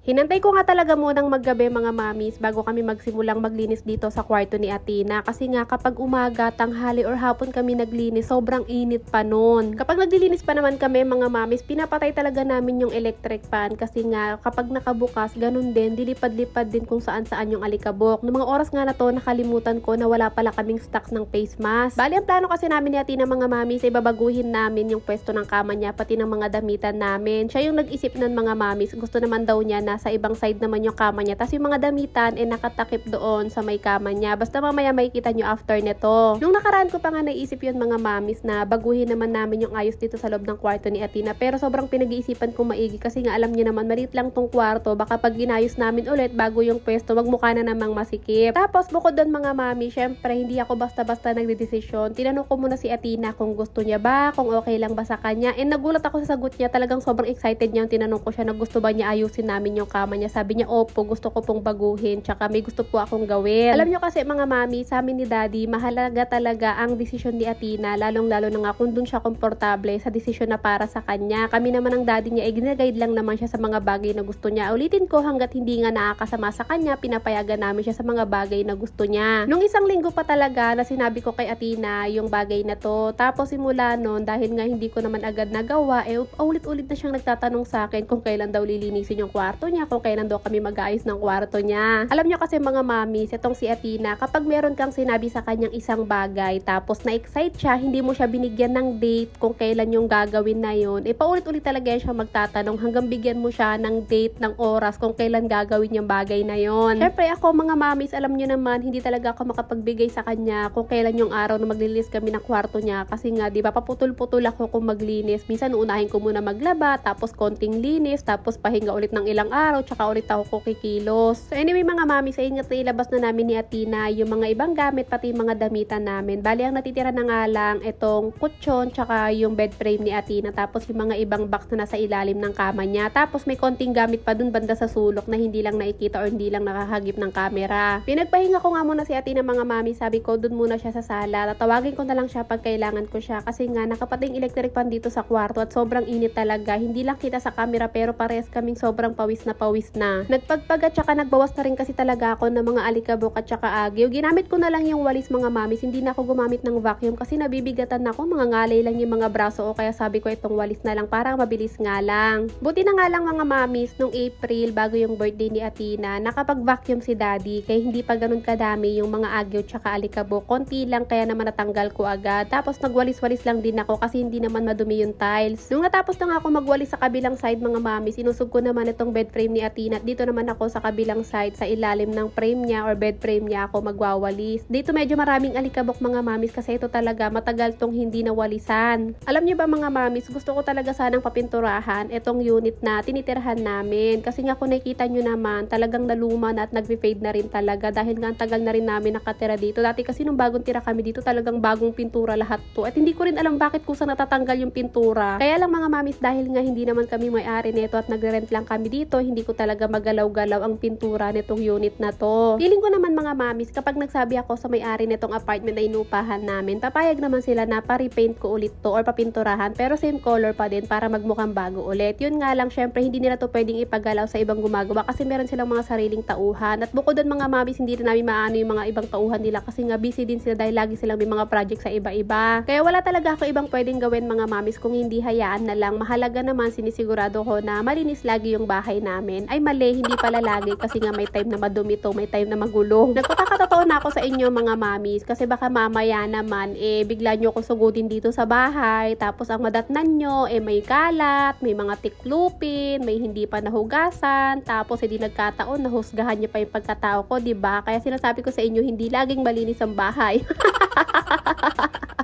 Hinantay ko nga talaga munang maggabi mga mamis bago kami magsimulang maglinis dito sa kwarto ni Athena kasi nga kapag umaga, tanghali or hapon kami naglinis, sobrang init pa nun. Kapag naglilinis pa naman kami mga mamis, pinapatay talaga namin yung electric fan kasi nga kapag nakabukas, ganun din, dilipad-lipad din kung saan-saan yung alikabok. Noong mga oras nga na to, nakalimutan ko na wala pala kaming stocks ng face mask. Bali, ang plano kasi namin ni Athena mga mamis ay babaguhin namin yung pwesto ng kama niya pati ng mga damitan namin. Siya yung nag-isip nun mga mamis, gusto naman daw niya na sa ibang side naman yung kama niya. Tapos yung mga damitan nakatakip doon sa may kama niya. Basta mamaya makikita nyo after nito. Nung nakaraan ko pa nga naisip yun mga mamis na baguhin naman namin yung ayos dito sa loob ng kwarto ni Athena. Pero sobrang pinag-iisipan ko maigi kasi nga alam niyo naman maliit lang tong kwarto. Baka pag ginayos namin ulit bago yung pwesto, magmukha na namang masikip. Tapos bukod doon mga mami, syempre hindi ako basta-basta nagdedesisyon. Tinanong ko muna si Athena kung gusto niya ba, kung okay lang ba sa kanya. And nagulat ako sa sagot niya. Talagang sobrang excited niya. Tinanong ko siya na gusto ba niya ayusin namin yung kama niya. Sabi niya, opo, gusto ko pong baguhin. Tsaka may gusto po akong gawin. Alam niyo kasi mga mami, sa amin ni daddy, mahalaga talaga ang desisyon ni Athena. Lalong-lalo na nga kung dun siya komportable sa desisyon na para sa kanya. Kami naman ang daddy niya, ginaguide lang naman siya sa mga bagay na gusto niya. Ulitin ko, hanggat hindi nga nakakasama sa kanya, pinapayagan namin siya sa mga bagay na gusto niya. Nung isang linggo pa talaga na sinabi ko kay Athena yung bagay na to. Tapos simula nun, dahil nga hindi ko naman agad nagawa, ulit-ulit na siyang nagtatanong sa akin kung kailan daw lilinisin yung kwarto niya, kung kailan daw kami mag-aayos ng kwarto niya. Alam niyo kasi mga mamis, itong si Athena, kapag meron kang sinabi sa kanyang isang bagay, tapos na-excite siya, hindi mo siya binigyan ng date kung kailan yung gagawin na yun, paulit-ulit talaga siya magtatanong hanggang bigyan mo siya ng date, ng oras kung kailan gagawin yung bagay na yun. Syempre ako mga mamis, alam niyo naman, hindi talaga ako makapagbigay sa kanya kung kailan yung araw na maglilis kami ng kwarto niya kasi nga, di ba, paputol-putol ako kung maglinis. Minsan unahin ko muna maglaba, tapos konting linis, tapos pahinga ulit ng ilang araw, tsaka ulit ako kikilos. So anyway mga mami, sa ingat na ilabas na namin ni Athena yung mga ibang gamit pati yung mga damitan namin. Bali ang natitira na nga lang itong kutsyon tsaka yung bed frame ni Athena, tapos yung mga ibang box na nasa ilalim ng kama niya. Tapos may konting gamit pa dun banda sa sulok na hindi lang nakikita or hindi lang nakahagip ng camera. Pinagpahinga ko nga muna si Athena mga mami, sabi ko dun muna siya sa sala. Tatawagin ko na lang siya pag kailangan ko siya kasi nga nakapating electric fan dito sa kwarto at sobrang init talaga. Hindi lang kita sa camera pero parehas kaming sobrang pawis na pawis na. Nagpagpag at saka nagbawas na rin kasi talaga ako ng mga alikabok at saka agyo. Ginamit ko na lang yung walis mga mamis, hindi na ako gumamit ng vacuum kasi nabibigatan ako, mga ngalay lang yung mga braso o kaya sabi ko itong walis na lang para mabilis nga lang. Buti na nga lang mga mamis, nung April bago yung birthday ni Athena, nakapag-vacuum si daddy kaya hindi pa ganun kadami yung mga agyo at saka alikabok. Konti lang kaya naman natanggal ko agad. Tapos nagwalis-walis lang din ako kasi hindi naman madumi yung tiles. Nung natapos na nga ako magwalis sa kabilang side mga mamis, sinusog ko naman itong bed frame ni Athena at dito naman ako sa kabilang side sa ilalim ng frame niya or bed frame niya ako magwawalis. Dito medyo maraming alikabok mga mamis kasi ito talaga matagal tong hindi nawalisan. Alam niyo ba mga mamis, gusto ko talaga sanang papinturahan itong unit na tinitirhan namin kasi nga kung nakikita nyo naman talagang naluma na at nagbe-fade na rin talaga dahil nga ang tagal na rin namin nakatira dito. Dati kasi nung bagong tira kami dito talagang bagong pintura lahat to at hindi ko rin alam bakit kusa natatanggal yung pintura. Kaya lang mga mamis, dahil nga hindi naman kami may-ari nito at nagre-rent lang kami dito, hindi ko talaga magalaw-galaw ang pintura nitong unit na to. Feeling ko naman mga mamis, kapag nagsabi ako sa may-ari nitong apartment na inupahan namin, papayag naman sila na pa-repaint ko ulit to or papinturahan pero same color pa din para magmukhang bago ulit. Yun nga lang, syempre hindi nila to pwedeng ipagalaw sa ibang gumagawa kasi meron silang mga sariling tauhan. At bukod doon mga mamis, hindi rin namin maano yung mga ibang tauhan nila kasi nga busy din sila dahil lagi silang may mga project sa iba-iba. Kaya wala talaga ako ibang pwedeng gawin mga mamis kung hindi hayaan na lang. Mahalaga naman, sinisigurado ko na malinis lagi yung bahay namin. Ay mali, hindi pala lagi kasi nga may time na madumi to, may time na magulo. Nagpapakatotoo na ako sa inyo mga mamis kasi baka mamaya naman bigla nyo akong sugudin dito sa bahay tapos ang madatnan nyo may kalat, may mga tiklupin, may hindi pa nahugasan, tapos hindi nagkataon nahusgahan nyo pa yung pagkatao ko, diba? Kaya sinasabi ko sa inyo, hindi laging malinis ang bahay.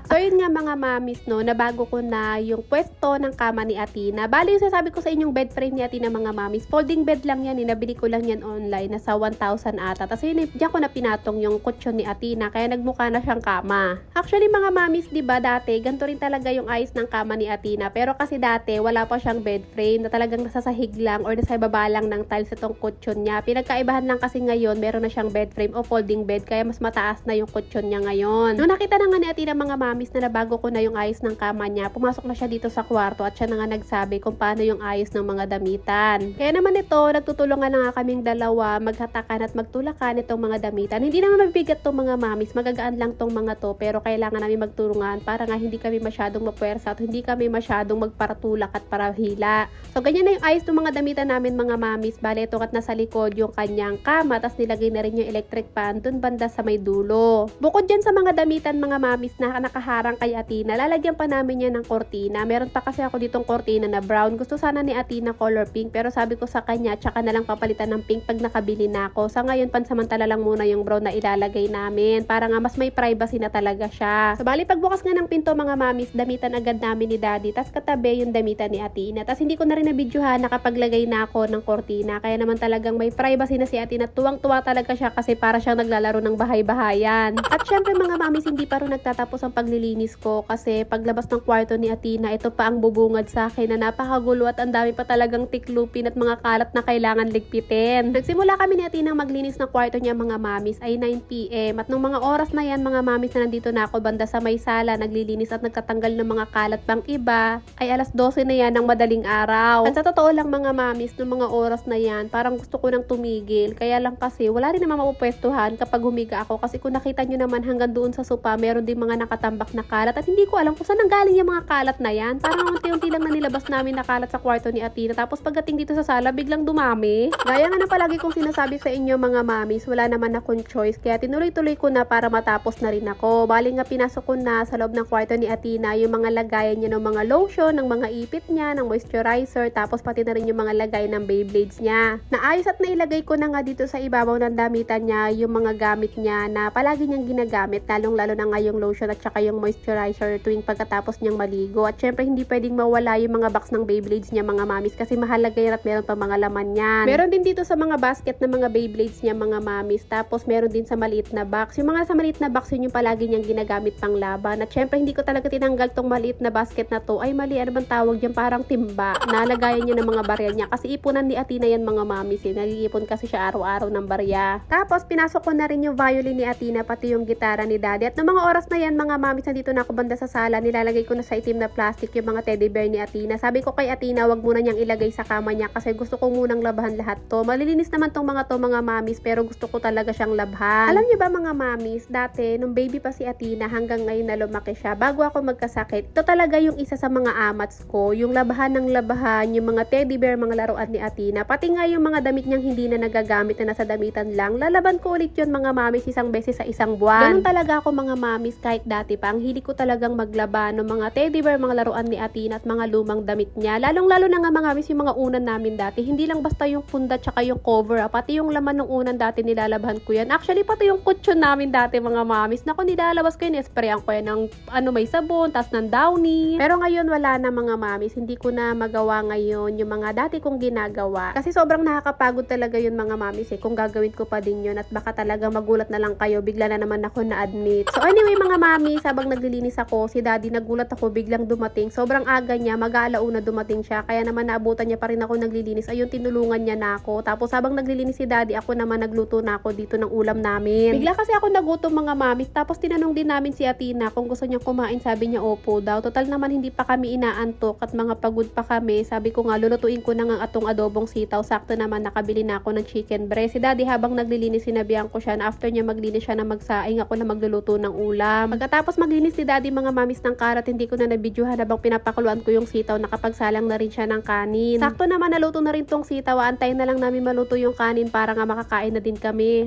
So yun nga mga mamis no, nabago ko na yung pwesto ng kama ni Athena. Bali yung sasabi ko sa inyong bed frame ni Athena mga mamis, folding bed lang yan, nabili ko lang yan online, nasa 1,000 ata. Tapos yun, diyan ko na pinatong yung kutsyon ni Athena, kaya nagmukha na siyang kama. Actually mga mamis, diba dati, ganito rin talaga yung ayos ng kama ni Athena. Pero kasi dati, wala pa siyang bed frame na talagang nasa sahig lang or nasa ibaba lang ng tiles itong kutsyon niya. Pinagkaibahan lang kasi ngayon, meron na siyang bed frame o folding bed, kaya mas mataas na yung kutsyon niya ngayon. Nung nakita na nga ni Athena mga mamis na nabago ko na yung ayos ng kama niya, pumasok na siya dito sa kwarto at siya na nga nagsabi kung paano yung ayos ng mga damitan. Kaya naman naman ito, nagtutulungan na nga kaming dalawa, maghatakan at magtulakan itong mga damitan. Hindi naman mabibigat tong mga mamis, magagaan lang tong mga to, pero kailangan namin magtulungan para nga hindi kami masyadong mapuwersa at hindi kami masyadong magparatulak at parahila. So ganyan na yung ayos ng mga damitan namin mga mamis. Bale, ito at nasa likod yung kanyang kama, tas nilagay na rin yung electric fan dun banda sa may dulo. Bukod dyan sa mga damitan mga mamis na nakaharang kay Athena, lalagyan pa namin yan ng kortina. Meron pa kasi ako ditong kortina na brown. Gusto sana ni Athena color pink, pero sabi ko sa kanya, tsaka na lang papalitan ng pink pag nakabili na ako. Sa ngayon, pansamantala lang muna yung brown na ilalagay namin para nga mas may privacy na talaga siya. So bali, pagbukas nga ng pinto mga mamis, damitan agad namin ni Daddy, tas katabi yung damitan ni Athena. Tas hindi ko na rin nabidyohan nakapaglagay na ako ng kortina, kaya naman talagang may privacy na si Athena. Tuwang-tuwa talaga siya kasi para siyang naglalaro ng bahay-bahayan. At syempre mga mamis, hindi pa rin nagtatapos ang paglilinis ko kasi paglabas ng kwarto ni Athena, ito pa ang bubungad sa akin na napakagulo at ang dami pa talagang tiklupin at mga kalat na kailangan ligpitin. Nagsimula kami ni Athena maglinis ng kwarto niya mga mamis ay 9 PM at nung mga oras na yan mga mamis na nandito na ako banda sa may sala naglilinis at nagtatanggal ng mga kalat pang iba ay alas 12 na yan ng madaling araw. At sa totoo lang mga mamis, nung mga oras na yan parang gusto ko nang tumigil, kaya lang kasi wala rin naman mapupwestuhan kapag humiga ako kasi kung nakita nyo naman hanggang doon sa sopa meron din mga nakatambak na kalat at hindi ko alam kung saan nanggaling yung mga kalat na yan. Parang unti-unti lang na nilabas namin na kalat sa kwarto ni Athena, tapos pagdating dito sa sala biglang dumami. Gaya nga na palagi kong sinasabi sa inyo mga mamis, wala naman akong choice kaya tinuloy-tuloy ko na para matapos na rin ako. Bali nga pinasok ko na sa loob ng kwarto ni Athena yung mga lagayan niya ng mga lotion, ng mga ipit niya, ng moisturizer, tapos pati na rin yung mga lagay ng Beyblades niya. Naayos at nailagay ko na nga dito sa ibabaw ng damitan niya yung mga gamit niya na palagi niyang ginagamit, lalong-lalo na nga yung lotion at saka yung moisturizer tuwing pagkatapos niyang maligo. At syempre hindi pwedeng mawala yung mga box ng Beyblades niya mga mamis kasi mahalaga yan at meron pa mga laman yan. Meron din dito sa mga basket na mga Beyblades niya mga mamis, tapos meron din sa maliit na box. Yung mga sa maliit na box yun yung palagi niyang ginagamit pang laban. At syempre hindi ko talaga tinanggal tong maliit na basket na to. Ay mali, ano bang tawag dyan? Parang timba. Nalagayan niya ng mga barya niya kasi ipunan ni Athena yan mga mamis eh. Nag-iipon kasi siya araw-araw ng barya. Tapos pinasok ko na rin yung violin ni Athena pati yung gitara ni Daddy. At ng mga oras na yan mga mamis, nandito na ako banda sa sala, nilalagay ko na sa itim na plastic yung mga teddy bear ni Athena. Sabi ko kay Athena, wag muna niyang ilagay sa kama niya kasi gusto ko munang labahan lahat to. Malilinis naman tong mga to mga mamis, pero gusto ko talaga siyang labhan. Alam niyo ba mga mamis, dati nung baby pa si Athena hanggang ngayon na lumaki siya, bago ako magkasakit, ito talaga yung isa sa mga amats ko, yung labahan ng labahan, yung mga teddy bear, mga laruan ni Athena, pati nga yung mga damit niyang hindi na nagagamit na nasa damitan lang, lalaban ko ulit yun mga mamis isang beses sa isang buwan. Ganun talaga ako mga mamis kahit dati pa, ang hilig ko talagang maglaba ng mga teddy bear, mga laruan ni Athena at mga lumang damit niya. Lalong-lalo na nga mga mamis yung mga unan namin dati, hindi lang basta yung punda tsaka yung cover, pati yung laman ng unan dati nilalabhan ko yan. Actually, pati yung kutsyon namin dati mga mamis, naku nilalabas ko yun, sprayan ko yan ng may sabon, tas ng downy. Pero ngayon wala na mga mamis, hindi ko na magawa ngayon yung mga dati kong ginagawa. Kasi sobrang nakakapagod talaga yun mga mamis eh, kung gagawin ko pa din yun at baka talaga magulat na lang kayo, bigla na naman ako na-admit. So anyway mga mamis, habang naglilinis ako, si Daddy nagulat ako, biglang dumating. Sobrang aga niya, mag-aalauna dumating siya, kaya naman naabutan niya pa rin ako naglilinis. Ayun, tinulungan niya na ako. Tapos habang naglilinis si Daddy, ako naman nagluto na ako dito ng ulam namin. Bigla kasi ako nagutom mga mamis, tapos tinanong din namin si Athena kung gusto niya kumain, sabi niya opo daw. Total naman hindi pa kami inaantok at mga pagod pa kami. Sabi ko nga, lulutuin ko na nga atong adobong sitaw. Sakto naman nakabili na ako ng chicken breast. Si Daddy habang naglilinis, sinabihan ko siya na after niya maglinis siya na magsaing, ako na magluluto ng ulam. Pagkatapos maglinis si Daddy mga mamis ng karat, hindi ko na nabidyohan habang pinapakuluan ko yung sitaw, nakapagsalang na rin siya ng kanin. Sakto naman naluto na rin tong sitaw, antayin na lang namin maluto yung kanin para nga makakain na din kami.